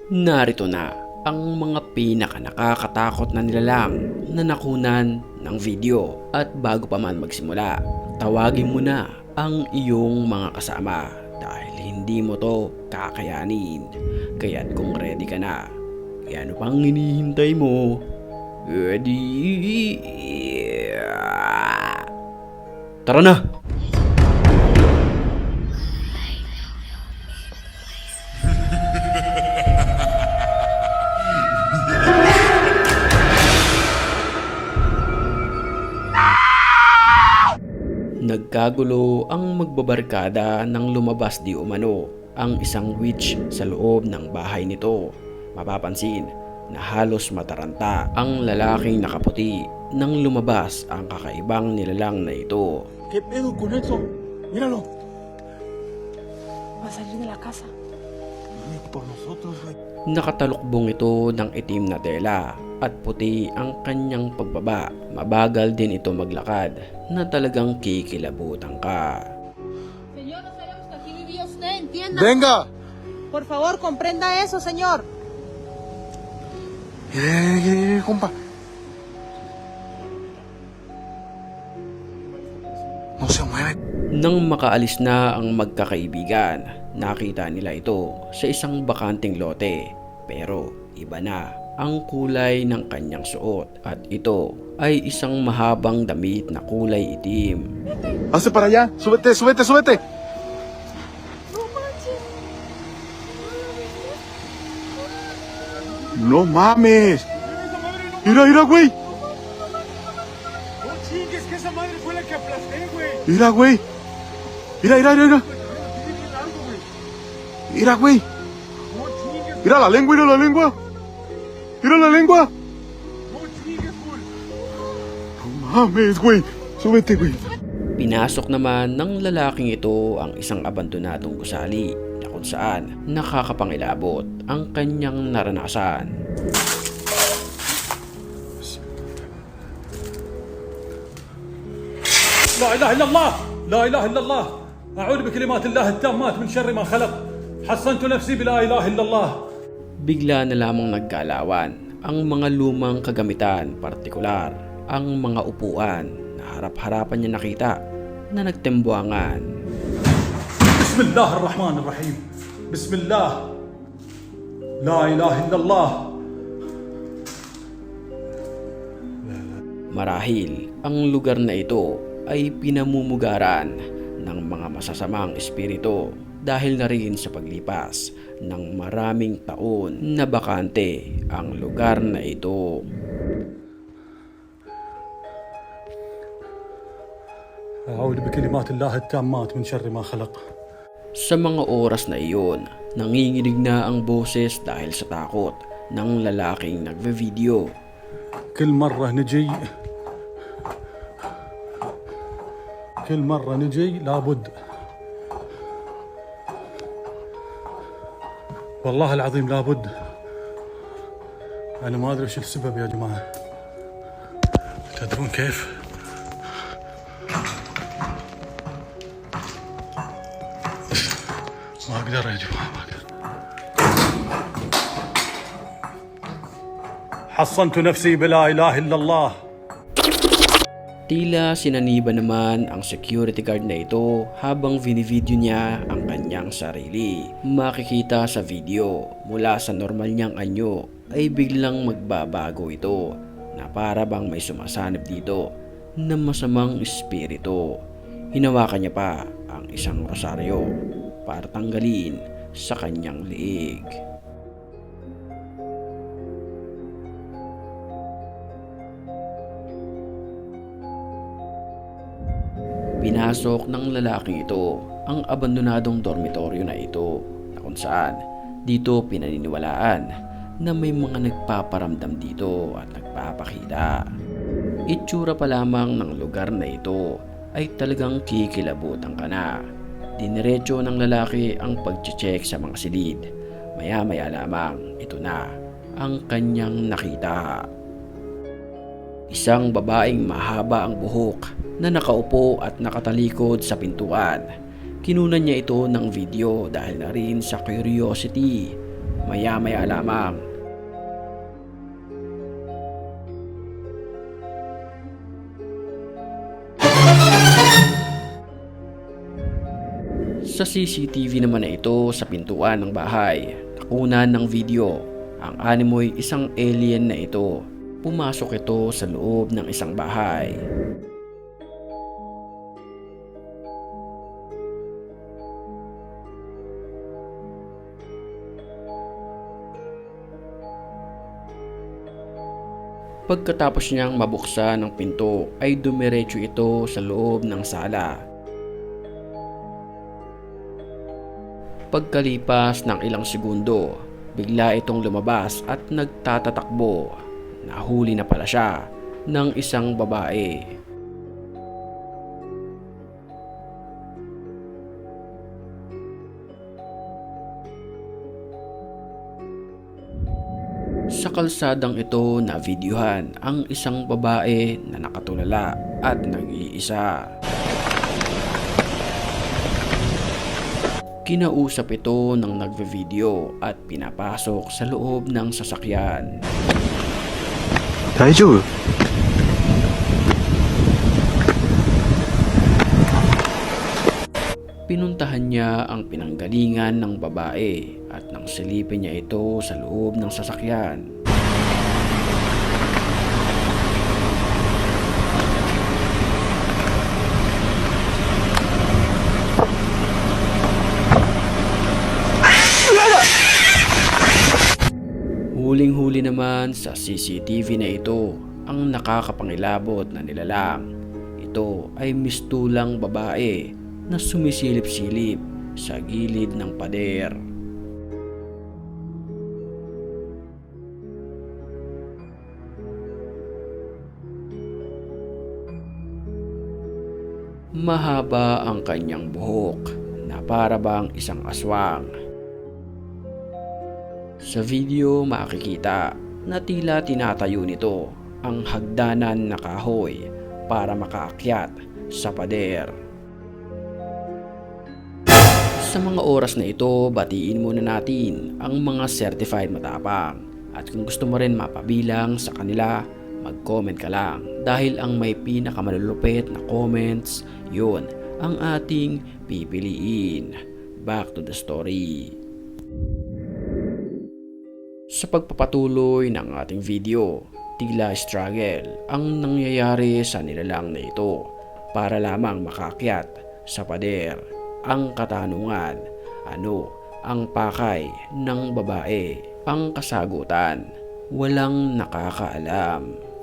Narito na ang mga pinaka nakakatakot na nilalang na nakunan ng video. At bago pa man magsimula, tawagin mo na ang iyong mga kasama dahil hindi mo to kakayanin. Kaya't kung ready ka na, ano pang hinihintay mo? Ready? Tara na! Nagkagulo ang magbabarkada nang lumabas di umano ang isang witch sa loob ng bahay nito. Mapapansin na halos mataranta ang lalaking nakaputi nang lumabas ang kakaibang nilalang na ito. ¿Qué pedo con eso? Míralo. Va a salir de la casa. Viene por nosotros, güey. Nakatalukbong ito ng itim na tela at puti ang kanyang pagbaba. Mabagal din ito maglakad na talagang kikilabutan ka. Señor, no sabemos que aquí vivía usted, entienda. ¡Venga! Por favor, comprenda eso, señor. Compa. No se mueve. Nang makaalis na ang magkakaibigan, nakita nila ito sa isang bakanting lote. Pero iba na ang kulay ng kanyang suot at ito ay isang mahabang damit na kulay itim. Hace para allá. Súbete, súbete, súbete. No mames. Mira, mira, güey. No chingues, que esa madre fue la que aplasté, güey. Mira, güey. Mira, mira, mira. Mira, güey. No chingues, Mira la lengua, mira la lengua. Mira la lengua. no chingues, güey. No mames, güey. Súbete, güey. Pinasok naman ng lalaking ito ang isang abandonadong gusali na kung saan nakakapangilabot ang kanyang naranasan. لا اله الا الله، لا اله الا الله. اعوذ بكلمات الله التامات من شر ما خلق. حصنت نفسي بلا اله الا الله. Bigla na lamang nagkalawan ang mga lumang kagamitan, partikular ang mga upuan na harap-harapan niya nakita na nagtembuangan. بسم الله الرحمن الرحيم. بسم الله. لا اله الا الله. Marahil ang lugar na ito ay pinamumugaran ng mga masasamang espiritu dahil na rin sa paglipas ng maraming taon na bakante ang lugar na ito. اعوذ بكلمات الله التامات من شر ما خلق. Sa mga oras na iyon, nanginginig na ang boses dahil sa takot ng lalaking nagve-video. كل مرة نجي لابد. والله العظيم لابد. أنا ما أدري وش السبب يا جماعة. تدرون كيف؟ ما أقدر يا جماعة، ما أقدر. حصنت نفسي بلا إله إلا الله. Tila sinaniba naman ang security guard na ito habang vinivideo niya ang kanyang sarili. Makikita sa video mula sa normal niyang anyo ay biglang magbabago ito na para bang may sumasanib dito na masamang espiritu. Hinawakan niya pa ang isang rosaryo para tanggalin sa kanyang liig. Pinasok ng lalaking ito ang abandonadong dormitoryo na ito na kung saan dito pinaniniwalaan na may mga nagpaparamdam dito at nagpapakita. Itsura pa lamang ng lugar na ito ay talagang kikilabutan ka na. Diniretso ng lalaki ang pag-check sa mga silid. Maya-maya lamang ito na ang kanyang nakita. Isang babaeng mahaba ang buhok na nakaupo at nakatalikod sa pintuan. Kinunan niya ito ng video dahil na rin sa curiosity. maya-maya lamang. Sa CCTV naman na ito sa pintuan ng bahay, nakunan ng video ang animoy isang alien na ito. Pumasok ito sa loob ng isang bahay. Pagkatapos niyang mabuksan ang pinto ay dumiretso ito sa loob ng sala. Pagkalipas ng ilang segundo, bigla itong lumabas at nagtatatakbo. Nahuli na pala siya ng isang babae. Sa kalsadang ito na videohan ang isang babae na nakatulala at nag-iisa. Kinausap ito ng nagve-video at pinapasok sa loob ng sasakyan. 大丈夫? Pinuntahan niya ang pinanggalingan ng babae at nang silipin niya ito sa loob ng sasakyan. Huling-huli naman sa CCTV na ito ang nakakapangilabot na nilalang. Ito ay mistulang babae na sumisilip-silip sa gilid ng pader. Mahaba ang kanyang buhok na para bang isang aswang. Sa video makikita na tila tinatayo nito ang hagdanan na kahoy para makaakyat sa pader. Sa mga oras na ito, batiin muna natin ang mga certified matapang. At kung gusto mo rin mapabilang sa kanila, mag-comment ka lang. Dahil ang may pinakamalulupit na comments, yun ang ating pipiliin. Back to the story. Sa pagpapatuloy ng ating video, tila struggle ang nangyayari sa nilalang na ito para lamang makakyat sa pader. Ang katanungan, ano ang pakay ng babae? Ang kasagutan, walang nakakaalam.